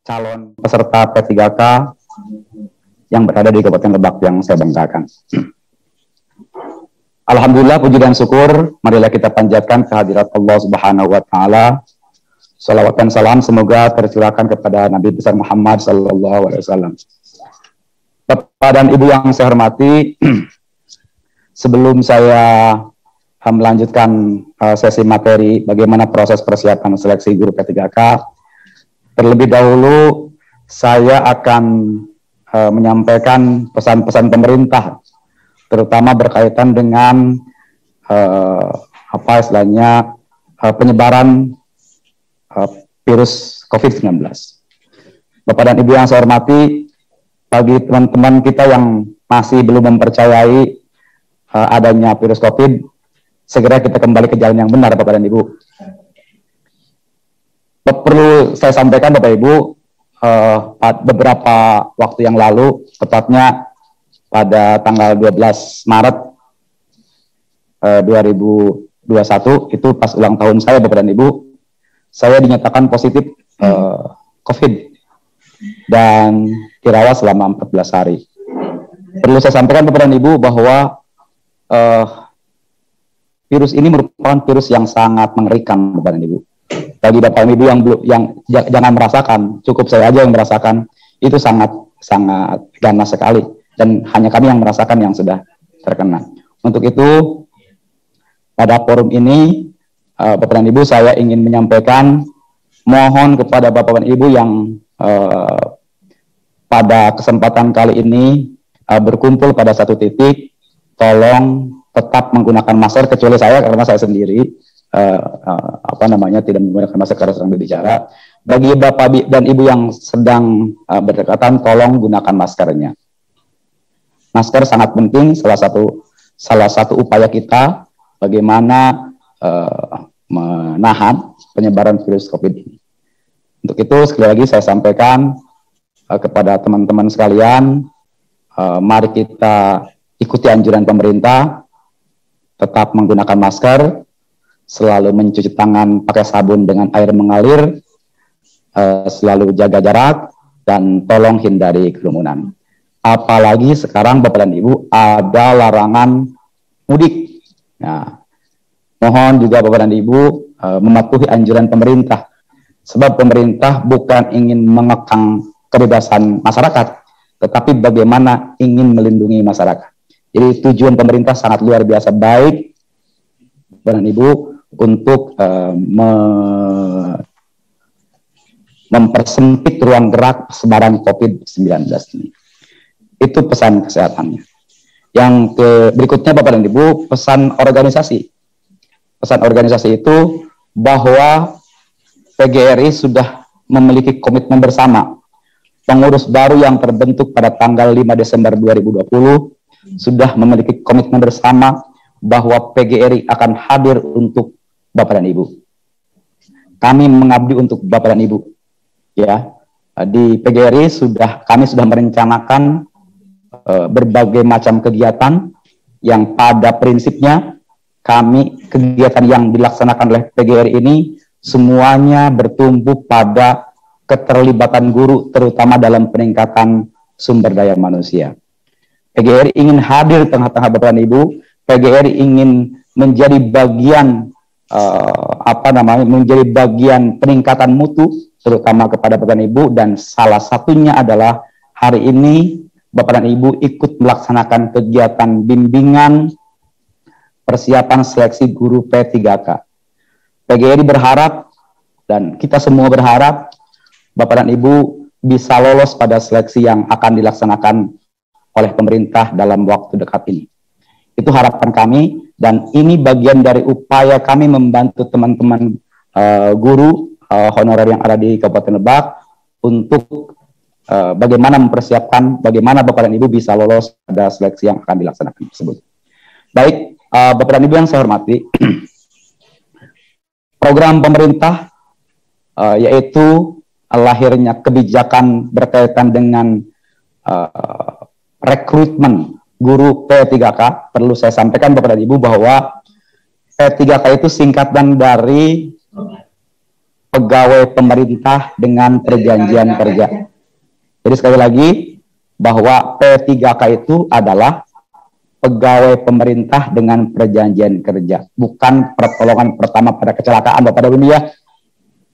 calon peserta P3K yang berada di Kabupaten Lebak yang saya banggakan. Alhamdulillah, puji dan syukur marilah kita panjatkan kehadirat Allah Subhanahu wa taala. Salawat dan salam semoga tercurahkan kepada Nabi besar Muhammad sallallahu alaihi wasallam. Bapak dan Ibu yang saya hormati, sebelum saya melanjutkan sesi materi bagaimana proses persiapan seleksi guru P3K, terlebih dahulu saya akan menyampaikan pesan-pesan pemerintah, terutama berkaitan dengan penyebaran virus COVID-19. Bapak dan Ibu yang saya hormati, bagi teman-teman kita yang masih belum mempercayai adanya virus COVID, segera kita kembali ke jalan yang benar, Bapak dan Ibu. Perlu saya sampaikan, Bapak Ibu, beberapa waktu yang lalu, tepatnya pada tanggal 12 Maret 2021, itu pas ulang tahun saya, Bapak dan Ibu, saya dinyatakan positif COVID dan dirawat selama 14 hari. Perlu saya sampaikan, Bapak dan Ibu, bahwa virus ini merupakan virus yang sangat mengerikan, Bapak dan Ibu. Bagi Bapak dan Ibu yang jangan merasakan, cukup saya aja yang merasakan, itu sangat ganas sekali, dan hanya kami yang merasakan yang sudah terkena. Untuk itu, pada forum ini, Bapak dan Ibu, saya ingin menyampaikan mohon kepada Bapak dan Ibu yang pada kesempatan kali ini berkumpul pada satu titik, tolong tetap menggunakan masker, kecuali saya karena saya sendiri tidak menggunakan masker karena sedang berbicara. Bagi Bapak dan Ibu yang sedang berdekatan, tolong gunakan maskernya. Masker sangat penting, salah satu upaya kita bagaimana menahan penyebaran virus COVID ini. Untuk itu, sekali lagi saya sampaikan kepada teman-teman sekalian, mari kita ikuti anjuran pemerintah, tetap menggunakan masker, selalu mencuci tangan pakai sabun dengan air mengalir, selalu jaga jarak, dan tolong hindari kerumunan. Apalagi sekarang, Bapak dan Ibu, ada larangan mudik. Nah, mohon juga Bapak dan Ibu mematuhi anjuran pemerintah, sebab pemerintah bukan ingin mengekang kebebasan masyarakat, tetapi bagaimana ingin melindungi masyarakat. Jadi tujuan pemerintah sangat luar biasa baik, Bapak dan Ibu, untuk mempersempit ruang gerak sebaran COVID-19 ini. Itu pesan kesehatannya. Yang berikutnya, Bapak dan Ibu, pesan organisasi. Pesan organisasi itu bahwa PGRI sudah memiliki komitmen bersama. Pengurus baru yang terbentuk pada tanggal 5 Desember 2020 sudah memiliki komitmen bersama bahwa PGRI akan hadir untuk Bapak dan Ibu. Kami mengabdi untuk Bapak dan Ibu. Ya, di PGRI kami sudah merencanakan berbagai macam kegiatan yang pada prinsipnya kegiatan yang dilaksanakan oleh PGRI ini semuanya bertumpu pada keterlibatan guru, terutama dalam peningkatan sumber daya manusia. PGRI ingin hadir di tengah-tengah Bapak dan Ibu. PGRI ingin menjadi bagian menjadi bagian peningkatan mutu, terutama kepada Bapak dan Ibu, dan salah satunya adalah hari ini Bapak dan Ibu ikut melaksanakan kegiatan bimbingan persiapan seleksi guru P3K. PGRI berharap, dan kita semua berharap, Bapak dan Ibu bisa lolos pada seleksi yang akan dilaksanakan oleh pemerintah dalam waktu dekat ini. Itu harapan kami, dan ini bagian dari upaya kami membantu teman-teman guru honorer yang ada di Kabupaten Lebak untuk bagaimana mempersiapkan, bagaimana Bapak dan Ibu bisa lolos pada seleksi yang akan dilaksanakan tersebut. Baik, Bapak dan Ibu yang saya hormati, program pemerintah yaitu lahirnya kebijakan berkaitan dengan rekrutmen guru P3K. Perlu saya sampaikan Bapak dan Ibu bahwa P3K itu singkatan dari pegawai pemerintah dengan perjanjian kerja. Jadi sekali lagi, bahwa P3K itu adalah pegawai pemerintah dengan perjanjian kerja, bukan pertolongan pertama pada kecelakaan Bapak dan Ibu ya.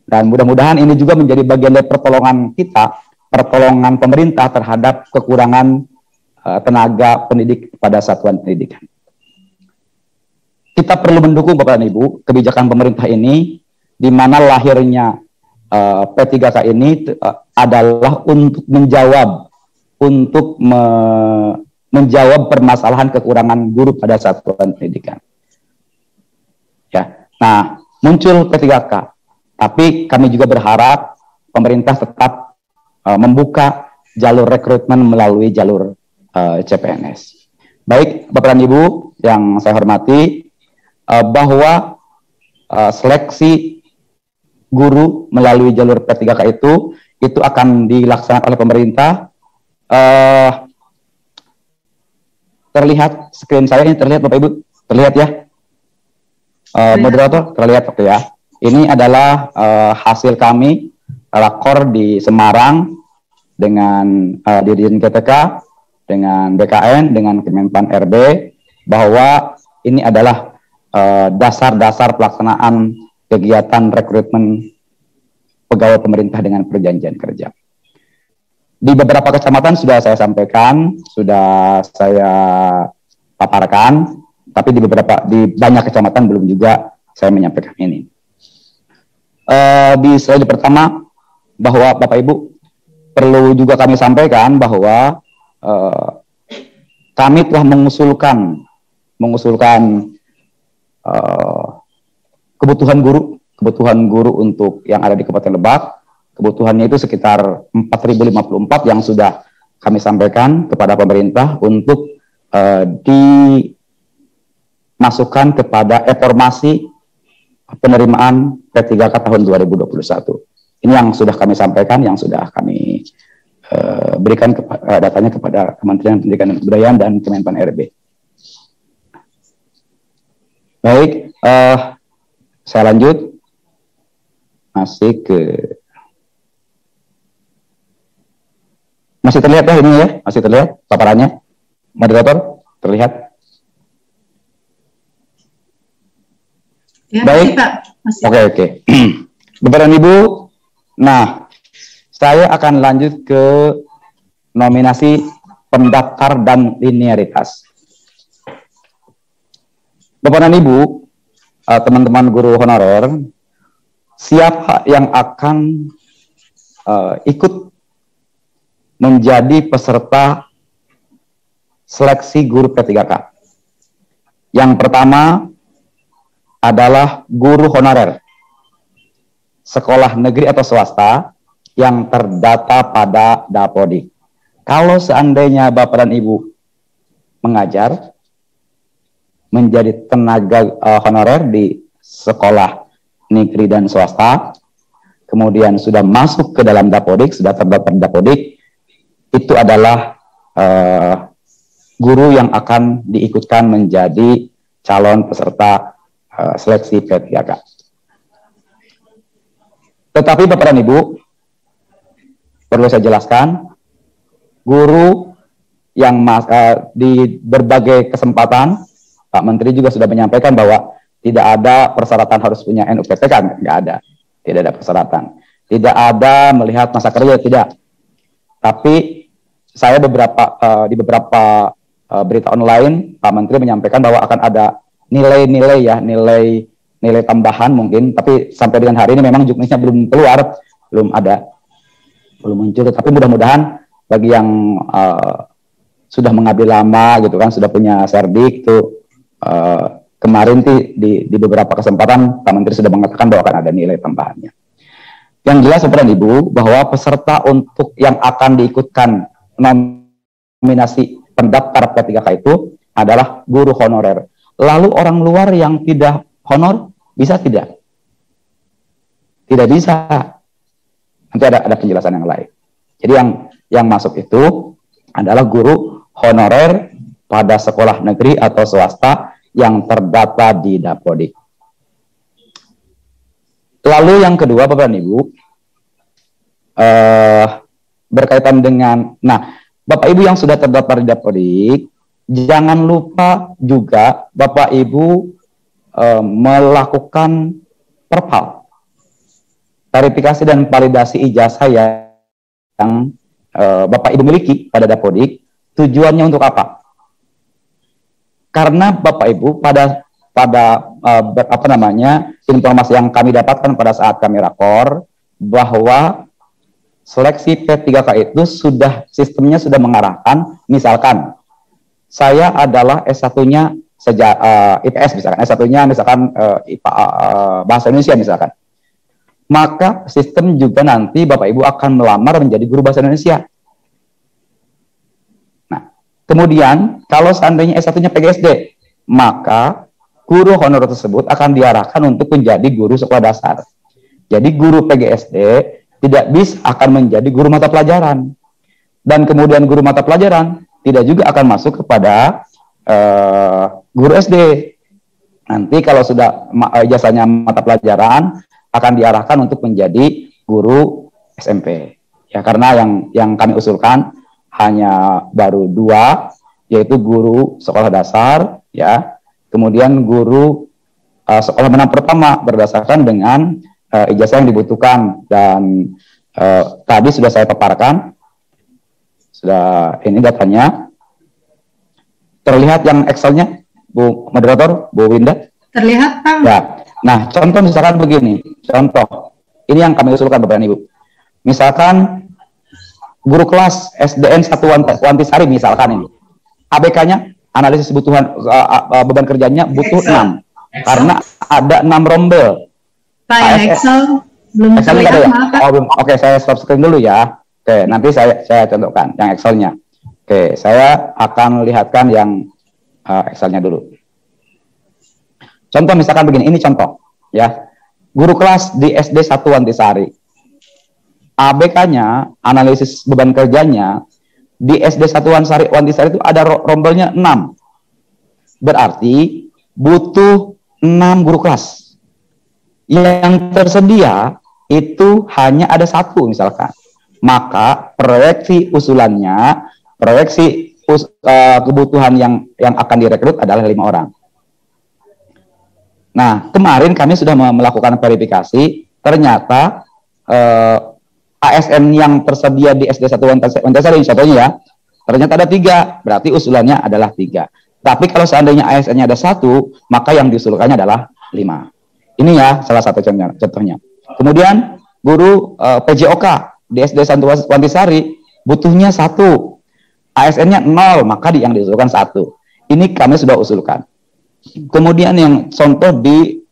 Dan mudah-mudahan ini juga menjadi bagian dari pertolongan kita, pertolongan pemerintah terhadap kekurangan tenaga pendidik pada satuan pendidikan. Kita perlu mendukung Bapak dan Ibu kebijakan pemerintah ini, di mana lahirnya P3K ini adalah untuk menjawab permasalahan kekurangan guru pada satuan pendidikan. Ya, nah muncul P3K, tapi kami juga berharap pemerintah tetap membuka jalur rekrutmen melalui jalur CPNS. Baik, Bapak dan Ibu yang saya hormati, bahwa seleksi guru melalui jalur P3K itu akan dilaksanakan oleh pemerintah. Terlihat screen saya ini, terlihat Bapak Ibu, terlihat ya, moderator, terlihat oke ya. Ini adalah hasil kami rakor di Semarang dengan Dirjen GTK, dengan BKN, dengan Kemenpan RB, bahwa ini adalah dasar-dasar pelaksanaan kegiatan rekrutmen pegawai pemerintah dengan perjanjian kerja. Di beberapa kecamatan sudah saya sampaikan, sudah saya paparkan, tapi di banyak kecamatan belum juga saya menyampaikan ini. Di slide pertama, bahwa Bapak Ibu perlu juga kami sampaikan bahwa kami telah mengusulkan kebutuhan guru untuk yang ada di Kabupaten Lebak. Kebutuhannya itu sekitar 4.054 yang sudah kami sampaikan kepada pemerintah untuk dimasukkan kepada reformasi penerimaan P3K tahun 2021. Ini yang sudah kami sampaikan, yang sudah kami berikan datanya kepada Kementerian Pendidikan dan Kebudayaan dan Kemenpan RB. Baik, saya lanjut. Masih terlihat ya ini ya? Masih terlihat paparannya? Moderator, terlihat? Ya, baik. Oke. Bapak dan Ibu, nah saya akan lanjut ke nominasi pendaftar dan linearitas. Bapak dan Ibu, teman-teman guru honorer, siapa yang akan ikut menjadi peserta seleksi guru P3K? Yang pertama adalah guru honorer sekolah negeri atau swasta yang terdata pada Dapodik. Kalau seandainya Bapak dan Ibu mengajar, menjadi tenaga honorer di sekolah negeri dan swasta, kemudian sudah masuk ke dalam Dapodik, sudah terdaftar Dapodik, itu adalah guru yang akan diikutkan menjadi calon peserta seleksi P3K. Tetapi Bapak dan Ibu, perlu saya jelaskan, guru yang di berbagai kesempatan, Pak Menteri juga sudah menyampaikan bahwa tidak ada persyaratan harus punya NUPTK, nggak ada, tidak ada persyaratan. Tidak ada melihat masa kerja, tidak. Tapi saya di beberapa berita online, Pak Menteri menyampaikan bahwa akan ada nilai-nilai ya, nilai tambahan mungkin, tapi sampai dengan hari ini memang juknisnya belum keluar, belum muncul. Tapi mudah-mudahan bagi yang sudah mengabdi lama gitu kan, sudah punya serdik itu, kemarin di beberapa kesempatan Pak Menteri sudah mengatakan bahwa akan ada nilai tambahannya. Yang jelas Bapak dan Ibu, bahwa peserta untuk yang akan diikutkan nominasi pendaftar P3K itu adalah guru honorer. Lalu orang luar yang tidak honor bisa tidak? Tidak bisa. Nanti ada penjelasan yang lain. Jadi yang masuk itu adalah guru honorer pada sekolah negeri atau swasta yang terdata di Dapodik. Lalu yang kedua, Bapak dan Ibu, berkaitan dengan, nah, Bapak Ibu yang sudah terdaftar di Dapodik, jangan lupa juga Bapak Ibu melakukan perpal, verifikasi dan validasi ijazah yang Bapak Ibu miliki pada Dapodik. Tujuannya untuk apa? Karena Bapak Ibu pada informasi yang kami dapatkan pada saat kami rakor, bahwa seleksi P3K itu sistemnya sudah mengarahkan, misalkan saya adalah S1-nya IPS misalkan, S1-nya misalkan bahasa Indonesia misalkan. Maka sistem juga nanti Bapak Ibu akan melamar menjadi guru bahasa Indonesia. Nah, kemudian kalau seandainya S1-nya PGSD, maka guru honor tersebut akan diarahkan untuk menjadi guru sekolah dasar. Jadi guru PGSD tidak bisa akan menjadi guru mata pelajaran. Dan kemudian guru mata pelajaran tidak juga akan masuk kepada guru SD. Nanti kalau sudah ijazahnya mata pelajaran, akan diarahkan untuk menjadi guru SMP. Ya, karena yang kami usulkan hanya baru 2, yaitu guru sekolah dasar, ya, kemudian guru sekolah menengah pertama berdasarkan dengan ijazah yang dibutuhkan. Dan tadi sudah saya paparkan, sudah ini datanya. Terlihat yang Excel-nya, Bu Moderator, Bu Winda? Terlihat, Pak. Ya. Nah, contoh misalkan begini, contoh, ini yang kami usulkan Bapak dan Ibu. Misalkan guru kelas SDN 1 Wantisari misalkan ini, ABK-nya, analisis kebutuhan beban kerjanya butuh 6, karena ada 6 rombel. Pak, yang Excel belum terlihat, ya? Pak. Oke, saya stop screen dulu ya. Oke, nanti saya contohkan yang Excel-nya. Oke, saya akan lihatkan yang Excel-nya dulu. Contoh misalkan begini, ini contoh ya. Guru kelas di SD 1 Wantisari. ABK-nya, analisis beban kerjanya di SD 1 Wantisari itu ada rombelnya 6. Berarti butuh 6 guru kelas. Yang tersedia itu hanya ada 1 misalkan. Maka proyeksi usulannya, proyeksi kebutuhan yang akan direkrut adalah 5 orang. Nah, kemarin kami sudah melakukan verifikasi, ternyata ASN yang tersedia di SD 1 Wantisari, contohnya ya, ternyata ada 3, berarti usulannya adalah 3. Tapi kalau seandainya ASN-nya ada 1, maka yang diusulkannya adalah 5. Ini ya salah satu contohnya. Kemudian guru PJOK di SD 1 Wantisari butuhnya 1, ASN-nya 0, maka yang diusulkan 1. Ini kami sudah usulkan. Kemudian yang contoh di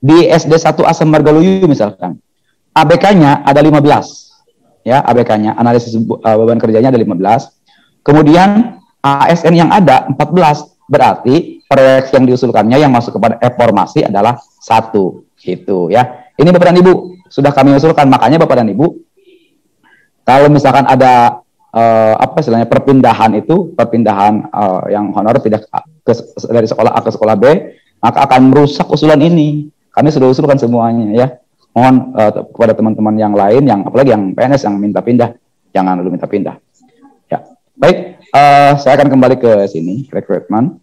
SD 1 Asem Margaluyu misalkan, ABK-nya ada 15, ya, ABK-nya, analisis beban kerjanya ada 15. Kemudian ASN yang ada 14, berarti proyek yang diusulkannya yang masuk kepada formasi adalah 1, gitu ya. Ini Bapak dan Ibu sudah kami usulkan, makanya Bapak dan Ibu kalau misalkan ada istilahnya perpindahan yang honor tidak dari sekolah A ke sekolah B, maka akan merusak usulan ini. Kami sudah usulkan semuanya ya. Mohon kepada teman-teman yang lain, yang apalagi yang PNS yang minta pindah, jangan dulu minta pindah. Ya, baik. Saya akan kembali ke sini rekrutmen.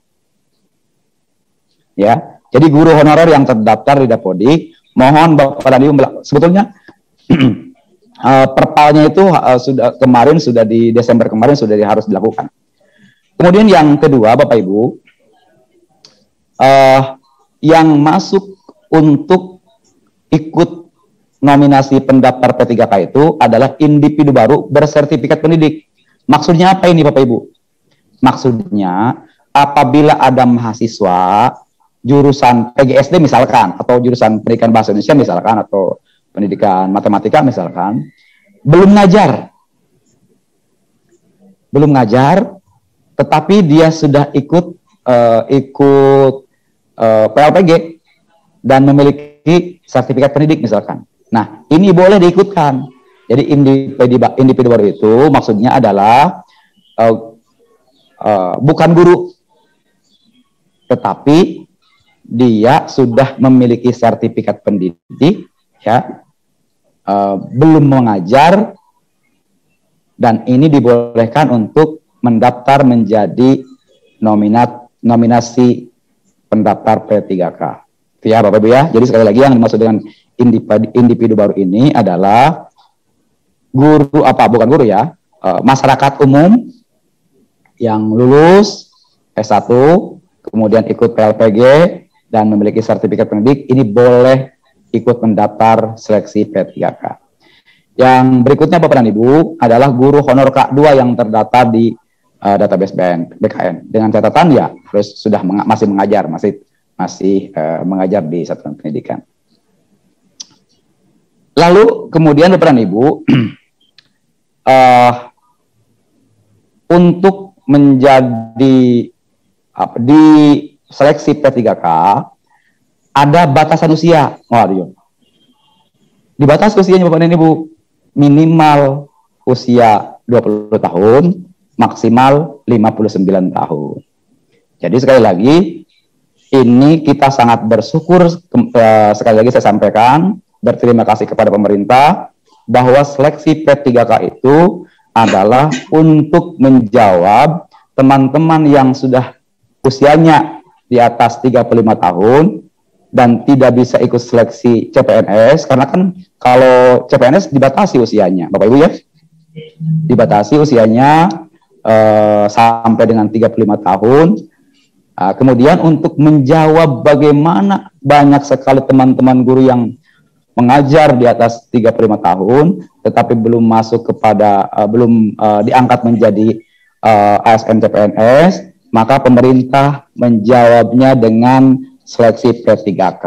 Ya, jadi guru honorer yang terdaftar di Dapodik, mohon Bapak dan Ibu sebetulnya perpalnya itu sudah di Desember kemarin sudah harus dilakukan. Kemudian yang kedua Bapak Ibu, yang masuk untuk ikut nominasi pendaftar P3K itu adalah individu baru bersertifikat pendidik. Maksudnya apa ini Bapak Ibu? Maksudnya apabila ada mahasiswa jurusan PGSD misalkan, atau jurusan pendidikan bahasa Indonesia misalkan, atau pendidikan matematika misalkan, belum ngajar, tetapi dia sudah ikut PLPG dan memiliki sertifikat pendidik misalkan. Nah, ini boleh diikutkan. Jadi individu baru itu maksudnya adalah bukan guru, tetapi dia sudah memiliki sertifikat pendidik, ya, belum mengajar, dan ini dibolehkan untuk mendaftar menjadi nominasi pendaftar P3K. Ya Bapak Ibu ya. Jadi sekali lagi yang dimaksud dengan individu baru ini adalah guru bukan guru ya, masyarakat umum yang lulus S1 kemudian ikut PLPG dan memiliki sertifikat pendidik, ini boleh ikut mendaftar seleksi P3K. Yang berikutnya Bapak dan Ibu adalah guru honor K2 yang terdaftar di database BKN. Dengan catatan ya harus sudah masih mengajar, masih mengajar di satuan pendidikan. Lalu kemudian Bapak dan Ibu untuk menjadi di seleksi P3K ada batasan usia. Waduh. Di batas usianya Bapak dan Ibu minimal usia 20 tahun, maksimal 59 tahun. Jadi sekali lagi ini kita sangat bersyukur, sekali lagi saya sampaikan, berterima kasih kepada pemerintah bahwa seleksi P3K itu adalah untuk menjawab teman-teman yang sudah usianya di atas 35 tahun dan tidak bisa ikut seleksi CPNS, karena kan kalau CPNS dibatasi usianya, Bapak Ibu ya, dibatasi usianya sampai dengan 35 tahun. Kemudian untuk menjawab bagaimana banyak sekali teman-teman guru yang mengajar di atas 35 tahun, tetapi belum masuk kepada, belum diangkat menjadi ASN CPNS, maka pemerintah menjawabnya dengan seleksi P3K.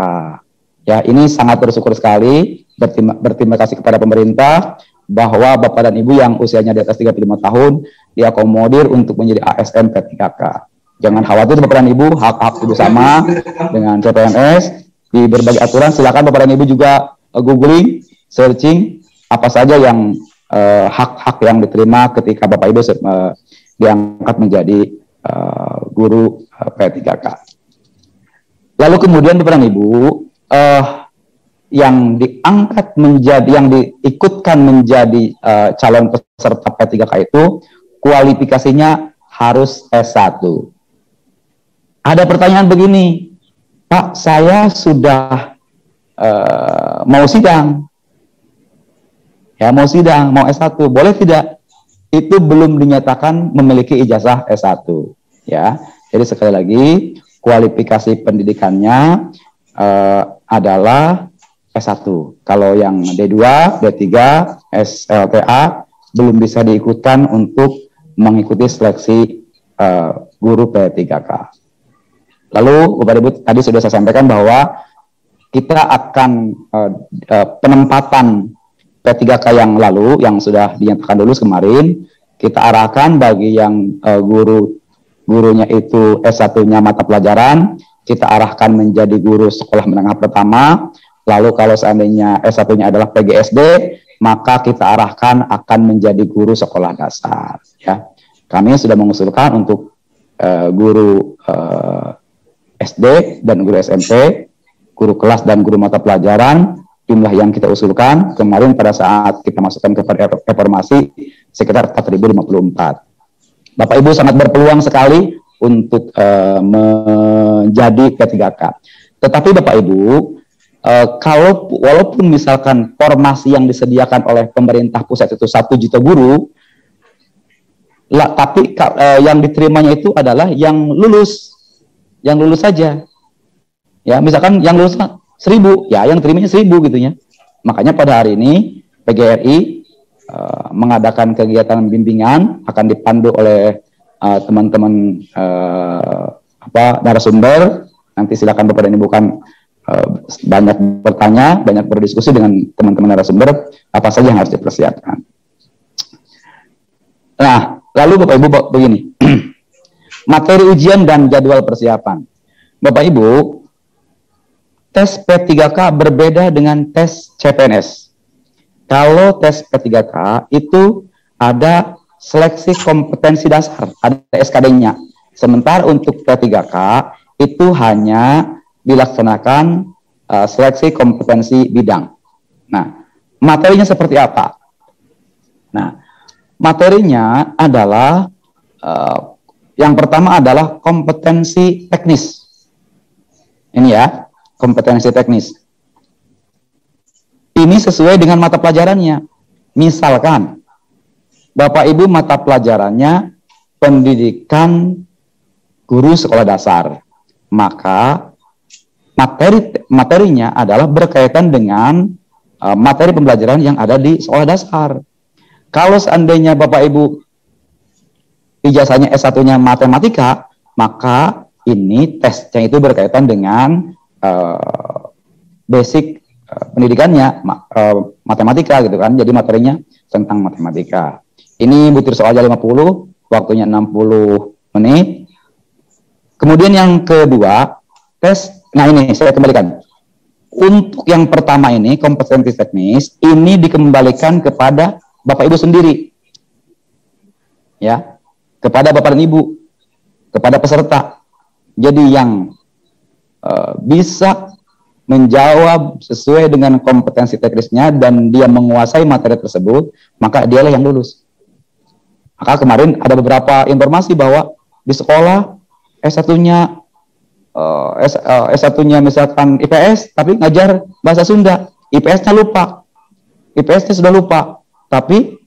Ya, ini sangat bersyukur sekali, berterima kasih kepada pemerintah bahwa Bapak dan Ibu yang usianya di atas 35 tahun diakomodir untuk menjadi ASN P3K. Jangan khawatir Bapak dan Ibu, hak-hak itu sama dengan CPNS. Di berbagai aturan silakan Bapak dan Ibu juga googling, searching apa saja yang hak-hak yang diterima ketika Bapak Ibu diangkat menjadi guru P3K. Lalu kemudian Bapak dan Ibu yang diangkat menjadi, yang diikutkan menjadi calon peserta P3K itu kualifikasinya harus S1. Ada pertanyaan begini, Pak, saya sudah mau sidang, ya mau sidang, mau S1, boleh tidak? Itu belum dinyatakan memiliki ijazah S1, ya. Jadi sekali lagi kualifikasi pendidikannya adalah S1. Kalau yang D2, D3, SLTA belum bisa diikutkan untuk mengikuti seleksi guru P3K. Lalu Bapak Ibu tadi sudah saya sampaikan bahwa kita akan penempatan P3K yang lalu yang sudah dinyatakan lulus kemarin, kita arahkan bagi yang gurunya itu S1-nya mata pelajaran, kita arahkan menjadi guru sekolah menengah pertama. Lalu kalau seandainya S1-nya adalah PGSD, maka kita arahkan akan menjadi guru sekolah dasar. Ya, kami sudah mengusulkan untuk guru SD dan guru SMP, guru kelas dan guru mata pelajaran, jumlah yang kita usulkan kemarin pada saat kita masukkan ke reformasi sekitar 4.054. Bapak Ibu sangat berpeluang sekali untuk menjadi P3K. Tetapi Bapak Ibu, walaupun misalkan formasi yang disediakan oleh pemerintah pusat itu 1 juta guru, tapi yang diterimanya itu adalah yang lulus saja. Ya, misalkan yang lulus 1.000, ya yang terimanya 1.000 gitu ya. Makanya pada hari ini PGRI mengadakan kegiatan bimbingan, akan dipandu oleh teman-teman narasumber. Nanti silakan Bapak dan Ibu kan banyak bertanya, banyak berdiskusi dengan teman-teman narasumber apa saja yang harus dipersiapkan. Nah, lalu Bapak Ibu begini. Materi ujian dan jadwal persiapan. Bapak Ibu, tes P3K berbeda dengan tes CPNS. Kalau tes P3K itu ada seleksi kompetensi dasar, ada SKD-nya. Sementara untuk P3K itu hanya dilaksanakan seleksi kompetensi bidang. Nah, materinya seperti apa? Nah, materinya adalah yang pertama adalah kompetensi teknis. Ini ya, kompetensi teknis. Ini sesuai dengan mata pelajarannya. Misalkan, Bapak Ibu mata pelajarannya pendidikan guru sekolah dasar, maka materinya adalah berkaitan dengan materi pembelajaran yang ada di sekolah dasar. Kalau seandainya Bapak Ibu ijazahnya S1-nya matematika, maka ini tesnya itu berkaitan dengan basic pendidikannya matematika gitu kan. Jadi materinya tentang matematika. Ini butir soalnya 50, waktunya 60 menit. Kemudian yang kedua, tes. Nah, ini saya kembalikan. Untuk yang pertama ini, kompetensi teknis, ini dikembalikan kepada Bapak Ibu sendiri. Ya, kepada Bapak dan Ibu, kepada peserta. Jadi yang bisa menjawab sesuai dengan kompetensi teknisnya dan dia menguasai materi tersebut, maka dialah yang lulus. Maka kemarin ada beberapa informasi bahwa di sekolah S1-nya S1-nya misalkan IPS, tapi ngajar bahasa Sunda, IPS-nya lupa, IPS-nya sudah lupa, tapi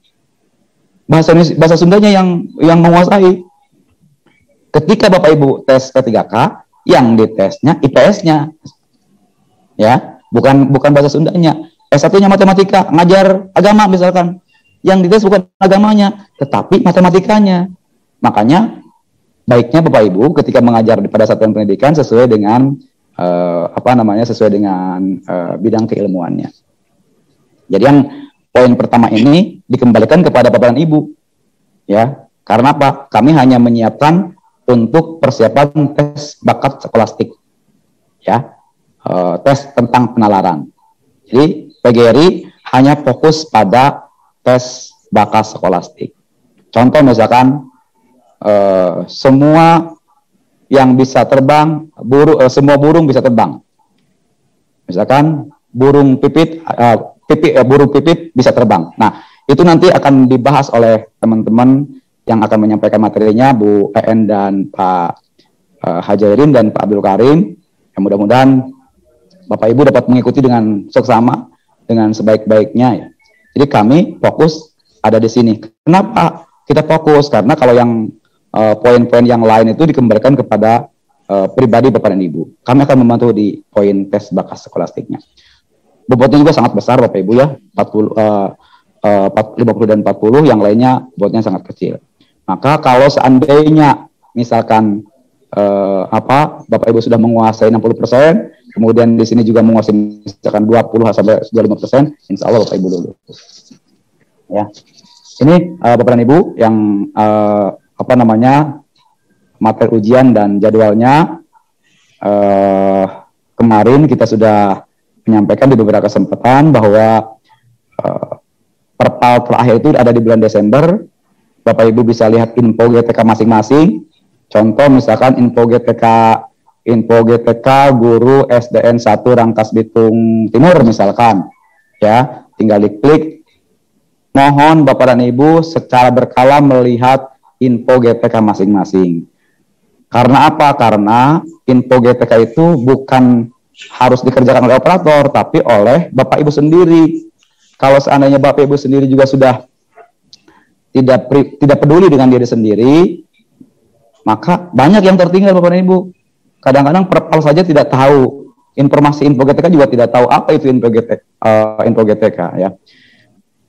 bahasa Sundanya yang menguasai. Ketika Bapak Ibu tes P3K, yang ditesnya IPS-nya, ya, bukan bahasa Sundanya. S1-nya matematika, ngajar agama misalkan, yang dites bukan agamanya, tetapi matematikanya. Makanya baiknya Bapak Ibu ketika mengajar pada satuan pendidikan sesuai dengan sesuai dengan bidang keilmuannya. Jadi yang poin pertama ini dikembalikan kepada Bapak dan Ibu, ya. Karena apa? Kami hanya menyiapkan untuk persiapan tes bakat skolastik, ya, tes tentang penalaran. Jadi PGRI hanya fokus pada tes bakat skolastik. Contoh misalkan semua yang bisa terbang, semua burung bisa terbang. Misalkan burung pipit bisa terbang. Nah, itu nanti akan dibahas oleh teman-teman yang akan menyampaikan materinya, Bu EN dan Pak Hajairin dan Pak Abdul Karim. Yang mudah-mudahan Bapak Ibu dapat mengikuti dengan seksama, dengan sebaik-baiknya. Ya. Jadi kami fokus ada di sini. Kenapa kita fokus? Karena kalau yang poin-poin yang lain itu dikembalikan kepada pribadi Bapak dan Ibu. Kami akan membantu di poin tes bakat skolastiknya. Bobotnya juga sangat besar Bapak Ibu ya, 50 dan 40, yang lainnya bobotnya sangat kecil. Maka kalau seandainya misalkan Bapak Ibu sudah menguasai 60%, kemudian di sini juga menguasai misalkan 20 sampai 25%, insya Allah Bapak Ibu lulus. Ya, ini Bapak dan Ibu yang materi ujian dan jadwalnya. Kemarin kita sudah menyampaikan di beberapa kesempatan bahwa perpal terakhir itu ada di bulan Desember. Bapak Ibu bisa lihat info GTK masing-masing. Contoh misalkan info GTK guru SDN 1 Rangkas Bitung Timur misalkan, ya, tinggal diklik. Mohon Bapak dan Ibu secara berkala melihat info GTK masing-masing. Karena apa? Karena info GTK itu bukan harus dikerjakan oleh operator, tapi oleh Bapak Ibu sendiri. Kalau seandainya Bapak Ibu sendiri juga sudah tidak peduli dengan diri sendiri, maka banyak yang tertinggal Bapak dan Ibu. Kadang-kadang perpal saja tidak tahu, informasi info GTK juga tidak tahu apa itu info GTK, ya.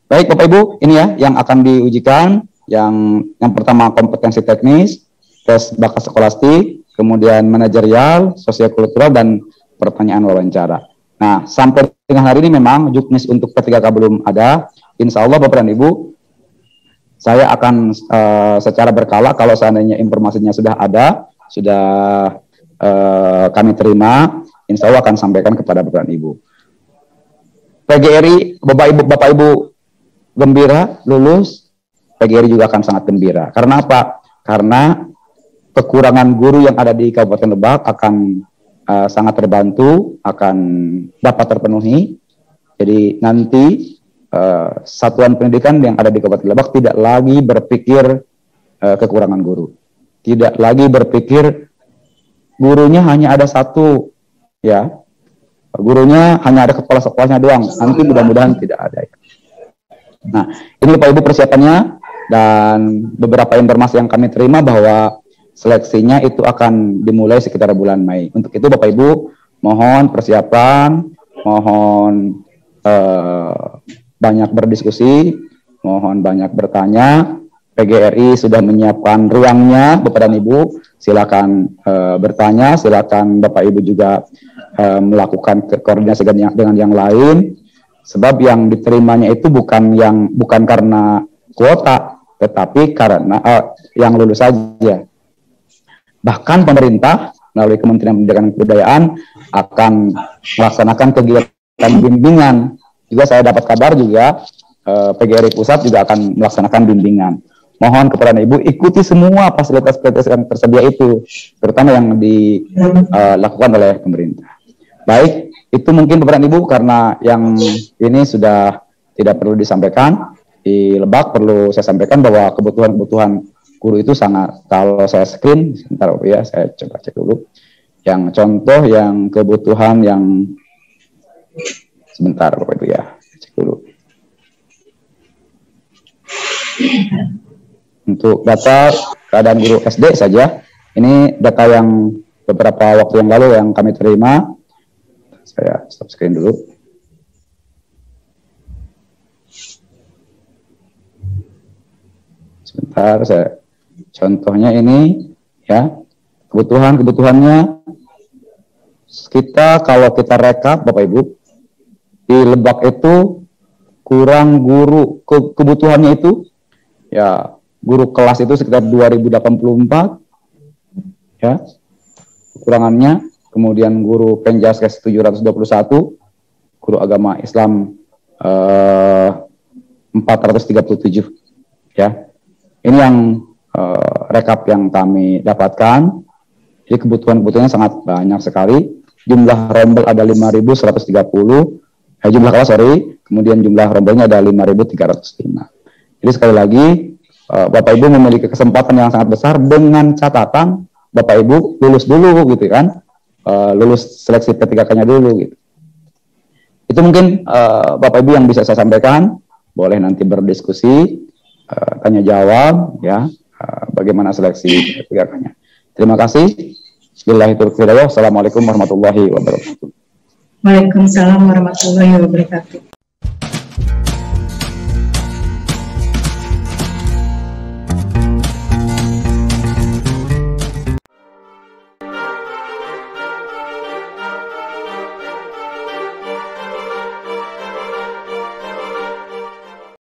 Baik Bapak Ibu, ini ya yang akan diujikan. Yang pertama kompetensi teknis, tes bakat skolastik, kemudian manajerial, sosiokultural, dan pertanyaan wawancara. Nah, sampai dengan hari ini memang juknis untuk P3K belum ada. Insya Allah Bapak dan Ibu, saya akan secara berkala kalau seandainya informasinya sudah ada, sudah kami terima, insya Allah akan sampaikan kepada Bapak dan Ibu. PGRI, Bapak Ibu gembira lulus, PGRI juga akan sangat gembira. Karena apa? Karena kekurangan guru yang ada di Kabupaten Lebak akan sangat terbantu akan dapat terpenuhi. Jadi nanti satuan pendidikan yang ada di Kabupaten Lebak tidak lagi berpikir kekurangan guru, tidak lagi berpikir gurunya hanya ada satu, ya, gurunya hanya ada kepala sekolahnya doang. Nanti mudah-mudahan tidak ada. Nah, ini Bapak Ibu persiapannya, dan beberapa informasi yang kami terima bahwa seleksinya itu akan dimulai sekitar bulan Mei. Untuk itu Bapak Ibu mohon persiapan, mohon banyak berdiskusi, mohon banyak bertanya. PGRI sudah menyiapkan ruangnya, Bapak dan Ibu. Silakan bertanya, silakan Bapak Ibu juga melakukan koordinasi dengan yang lain. Sebab yang diterimanya itu bukan karena kuota, tetapi karena yang lulus saja. Bahkan pemerintah melalui Kementerian Pendidikan dan Kebudayaan akan melaksanakan kegiatan bimbingan. Juga saya dapat kabar juga PGRI Pusat juga akan melaksanakan bimbingan. Mohon kepada Ibu ikuti semua fasilitas-fasilitas yang tersedia itu, terutama yang dilakukan oleh pemerintah. Baik, itu mungkin Bapak dan Ibu, karena yang ini sudah tidak perlu disampaikan. Di Lebak perlu saya sampaikan bahwa kebutuhan guru itu sangat, kalau saya screen, sebentar ya, saya coba cek dulu. Yang contoh yang kebutuhan yang, sebentar Bapak Ibu ya, cek dulu. Untuk data keadaan guru SD saja, ini data yang beberapa waktu yang lalu yang kami terima. Saya stop screen dulu. Sebentar, contohnya ini ya, kebutuhannya kita, kalau kita rekap Bapak Ibu, di Lebak itu kurang guru, kebutuhannya itu ya, guru kelas itu sekitar 2084 ya kekurangannya. Kemudian guru Penjaskes 721, guru agama Islam 437 ya. Ini yang rekap yang kami dapatkan. Jadi kebutuhannya sangat banyak sekali. Jumlah rombel ada 5.130, jumlah kelas kemudian jumlah rombelnya ada 5.305. Jadi sekali lagi Bapak Ibu memiliki kesempatan yang sangat besar, dengan catatan Bapak Ibu lulus dulu gitu kan, lulus seleksi P3K-nya dulu gitu. Itu mungkin Bapak Ibu yang bisa saya sampaikan. Boleh nanti berdiskusi, tanya jawab ya, bagaimana seleksi P3K-nya. Terima kasih. Bismillahirrahmanirrahim. Assalamualaikum warahmatullahi wabarakatuh. Waalaikumsalam warahmatullahi wabarakatuh.